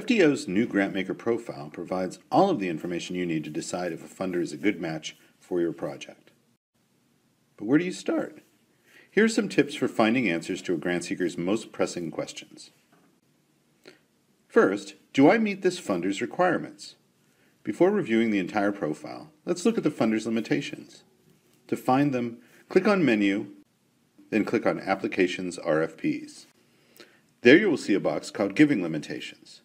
FDO's new GrantMaker profile provides all of the information you need to decide if a funder is a good match for your project. But where do you start? Here are some tips for finding answers to a grant seeker's most pressing questions. First, do I meet this funder's requirements? Before reviewing the entire profile, let's look at the funder's limitations. To find them, click on Menu, then click on Applications RFPs. There you will see a box called Giving Limitations.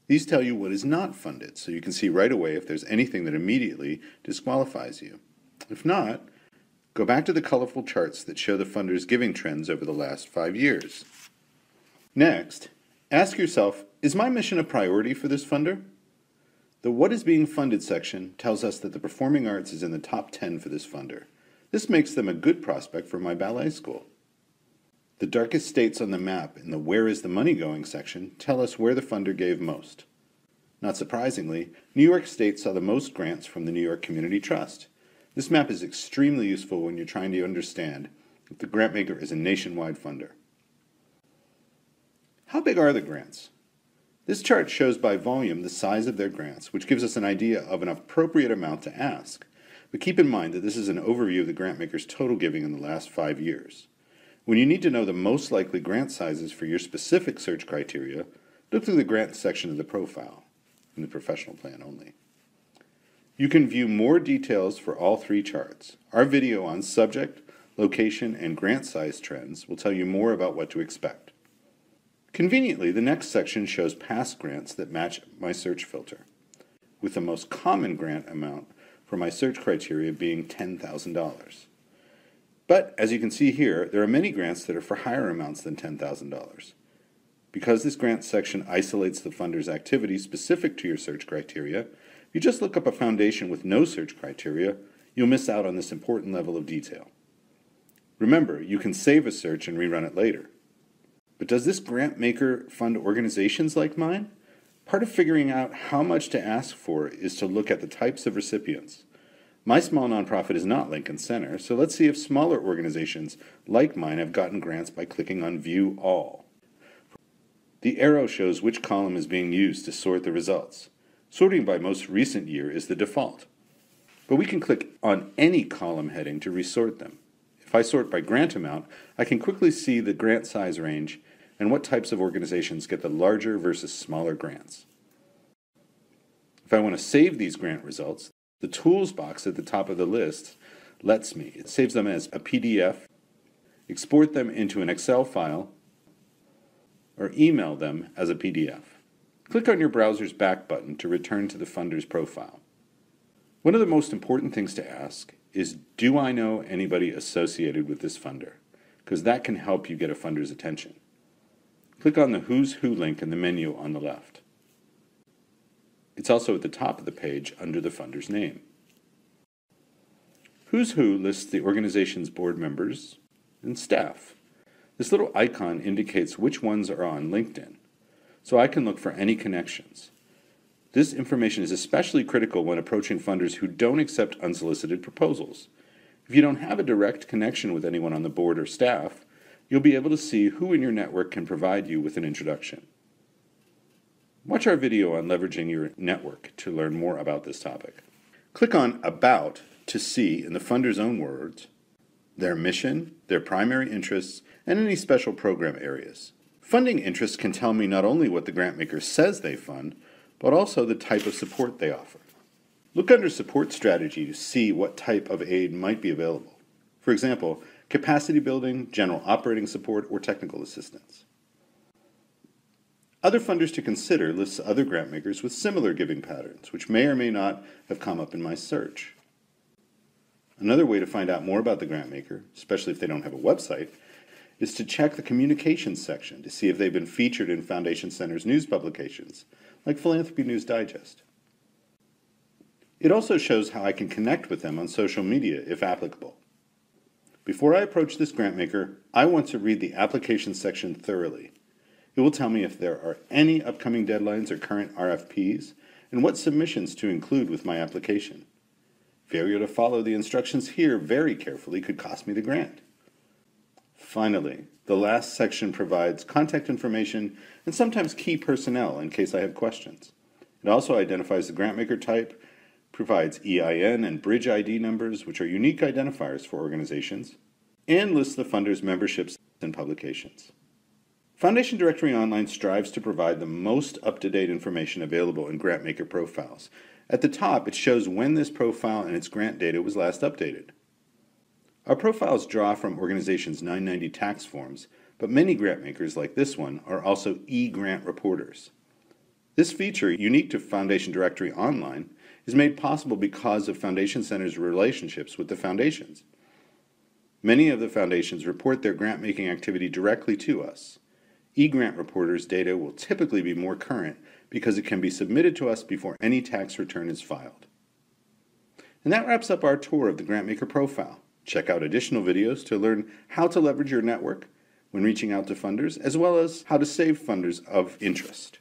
These tell you what is not funded, so you can see right away if there's anything that immediately disqualifies you. If not, go back to the colorful charts that show the funder's giving trends over the last 5 years. Next, ask yourself, is my mission a priority for this funder? The What is being funded section tells us that the performing arts is in the top 10 for this funder. This makes them a good prospect for my ballet school. The darkest states on the map in the Where is the money going section tell us where the funder gave most. Not surprisingly, New York State saw the most grants from the New York Community Trust. This map is extremely useful when you're trying to understand if the grantmaker is a nationwide funder. How big are the grants? This chart shows by volume the size of their grants, which gives us an idea of an appropriate amount to ask. But keep in mind that this is an overview of the grantmaker's total giving in the last 5 years. When you need to know the most likely grant sizes for your specific search criteria, look through the grant section of the profile, in the professional plan only. You can view more details for all 3 charts. Our video on subject, location, and grant size trends will tell you more about what to expect. Conveniently, the next section shows past grants that match my search filter, with the most common grant amount for my search criteria being $10,000. But, as you can see here, there are many grants that are for higher amounts than $10,000. Because this grant section isolates the funder's activity specific to your search criteria, if you just look up a foundation with no search criteria, you'll miss out on this important level of detail. Remember, you can save a search and rerun it later. But does this grant maker fund organizations like mine? Part of figuring out how much to ask for is to look at the types of recipients. My small nonprofit is not Lincoln Center, so let's see if smaller organizations like mine have gotten grants by clicking on View All. The arrow shows which column is being used to sort the results. Sorting by most recent year is the default. But we can click on any column heading to resort them. If I sort by grant amount, I can quickly see the grant size range and what types of organizations get the larger versus smaller grants. If I want to save these grant results, the Tools box at the top of the list lets me. It saves them as a PDF, export them into an Excel file, or email them as a PDF. Click on your browser's back button to return to the funder's profile. One of the most important things to ask is, do I know anybody associated with this funder? Because that can help you get a funder's attention. Click on the Who's Who link in the menu on the left. It's also at the top of the page under the funder's name. Who's Who lists the organization's board members and staff. This little icon indicates which ones are on LinkedIn, so I can look for any connections. This information is especially critical when approaching funders who don't accept unsolicited proposals. If you don't have a direct connection with anyone on the board or staff, you'll be able to see who in your network can provide you with an introduction. Watch our video on leveraging your network to learn more about this topic. Click on About to see, in the funder's own words, their mission, their primary interests, and any special program areas. Funding interests can tell me not only what the grantmaker says they fund, but also the type of support they offer. Look under Support Strategy to see what type of aid might be available. For example, capacity building, general operating support, or technical assistance. Other funders to consider lists other grantmakers with similar giving patterns, which may or may not have come up in my search. Another way to find out more about the grantmaker, especially if they don't have a website, is to check the communications section to see if they've been featured in Foundation Center's news publications, like Philanthropy News Digest. It also shows how I can connect with them on social media if applicable. Before I approach this grantmaker, I want to read the application section thoroughly. It will tell me if there are any upcoming deadlines or current RFPs, and what submissions to include with my application. Failure to follow the instructions here very carefully could cost me the grant. Finally, the last section provides contact information and sometimes key personnel in case I have questions. It also identifies the grantmaker type, provides EIN and Bridge ID numbers, which are unique identifiers for organizations, and lists the funder's memberships and publications. Foundation Directory Online strives to provide the most up-to-date information available in grantmaker profiles. At the top, it shows when this profile and its grant data was last updated. Our profiles draw from organizations' 990 tax forms, but many grantmakers like this one are also e-grant reporters. This feature, unique to Foundation Directory Online, is made possible because of Foundation Center's relationships with the foundations. Many of the foundations report their grant-making activity directly to us. E-grant reporters' data will typically be more current because it can be submitted to us before any tax return is filed. And that wraps up our tour of the grantmaker profile. Check out additional videos to learn how to leverage your network when reaching out to funders, as well as how to save funders of interest.